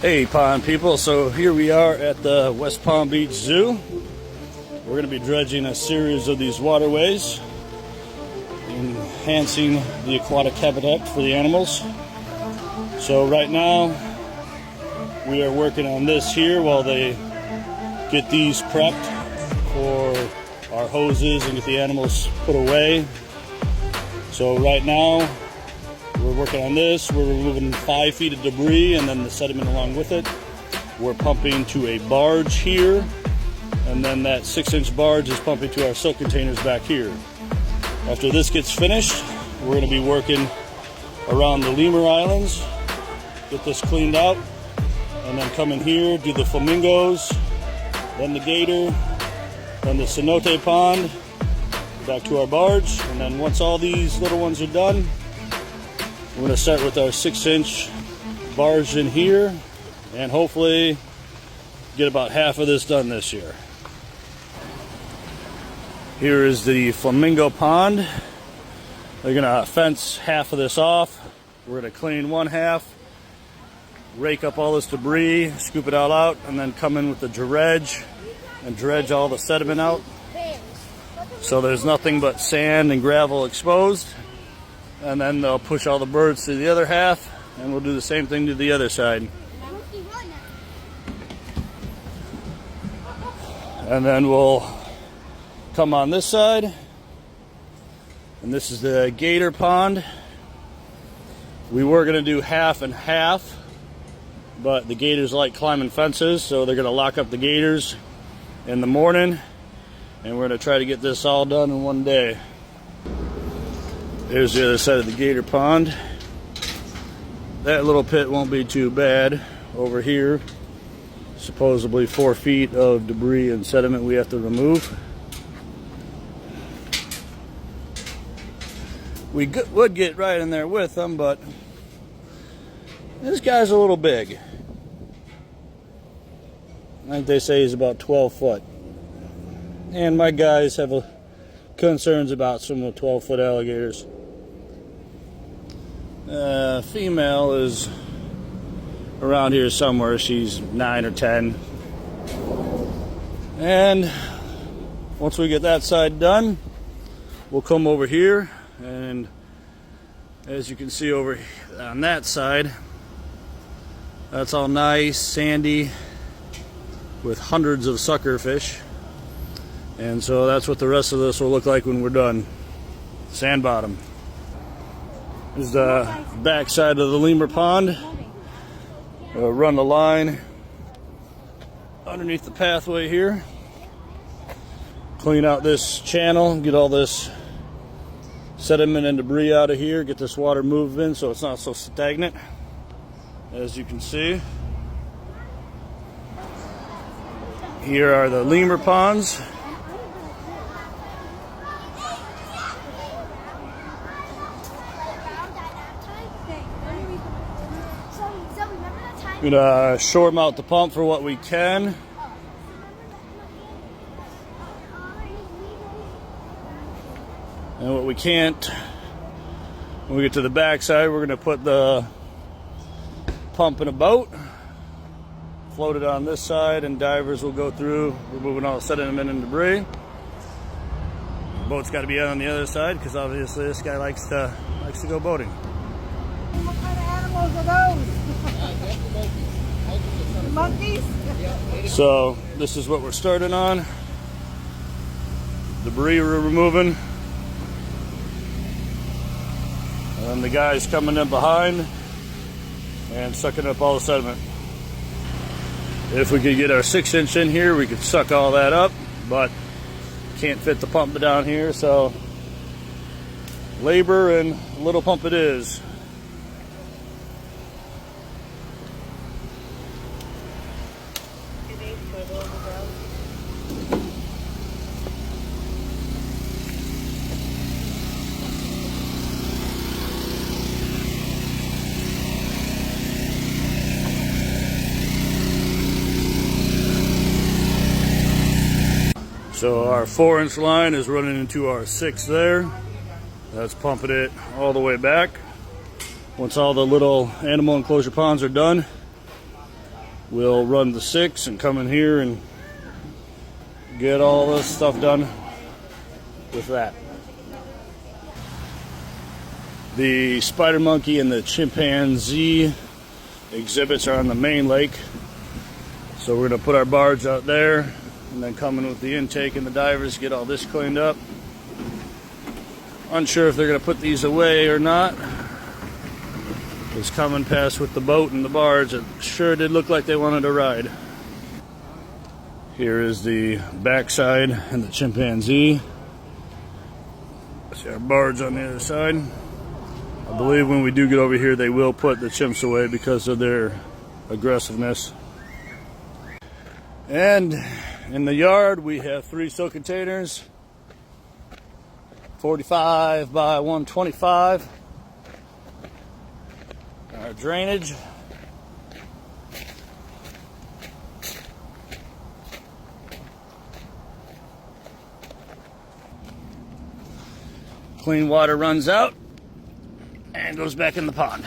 Hey pond people, so here we are at the West Palm Beach Zoo. We're going to be dredging a series of these waterways, enhancing the aquatic habitat for the animals. So right now we are working on this here while they get these prepped for our hoses and get the animals put away. So right now we're working on this. We're removing 5 feet of debris and then the sediment along with it. We're pumping to a barge here, and then that 6-inch barge is pumping to our silk containers back here. After this gets finished, we're going to be working around the lemur islands, get this cleaned out, and then come in here, do the flamingos, then the gator, then the cenote pond, back to our barge, and then once all these little ones are done, we're going to start with our 6-inch barge in here and hopefully get about half of this done this year. Here is the flamingo pond. They're going to fence half of this off. We're going to clean one half, rake up all this debris, scoop it all out, and then come in with the dredge and dredge all the sediment out. So there's nothing but sand and gravel exposed. And then they'll push all the birds to the other half, and we'll do the same thing to the other side. And then we'll come on this side, and this is the gator pond. We were going to do half and half, but the gators like climbing fences, so they're going to lock up the gators in the morning, and we're going to try to get this all done in one day. Here's the other side of the gator pond. That little pit won't be too bad. Over here, supposedly 4 feet of debris and sediment we have to remove. We would get right in there with them, but this guy's a little big. I think they say he's about 12 foot. And my guys have concerns about some of the 12-foot alligators. Female is around here somewhere. She's 9 or 10. And once we get that side done, we'll come over here, and as you can see over on that side, that's all nice, sandy, with hundreds of sucker fish. And so that's what the rest of this will look like when we're done. Sand bottom. This is the back side of the lemur pond. Run the line underneath the pathway here. Clean out this channel, get all this sediment and debris out of here, get this water moving so it's not so stagnant, as you can see. Here are the lemur ponds. I'm gonna shore them out the pump for what we can. And what we can't, when we get to the back side, we're gonna put the pump in a boat, float it on this side, and divers will go through, removing all the sediment and debris. The boat's gotta be out on the other side, because obviously this guy likes to go boating. What kind of animals are those? Monkeys? So this is what we're starting on. Debris we're removing. And the guy's coming in behind and sucking up all the sediment. If we could get our 6-inch in here, we could suck all that up, but can't fit the pump down here, so labor and little pump it is. So our 4-inch line is running into our 6 there. That's pumping it all the way back. Once all the little animal enclosure ponds are done, we'll run the 6 and come in here and get all this stuff done with that. The spider monkey and the chimpanzee exhibits are on the main lake, so we're going to put our barge out there and then come in with the intake and the divers, get all this cleaned up. Unsure if they're going to put these away or not. It's coming past with the boat and the barge. It sure did look like they wanted to ride. Here is the backside and the chimpanzee. See our barge on the other side. I believe when we do get over here, they will put the chimps away because of their aggressiveness. And in the yard, we have 3 silt containers, 45 by 125. Our drainage. Clean water runs out and goes back in the pond.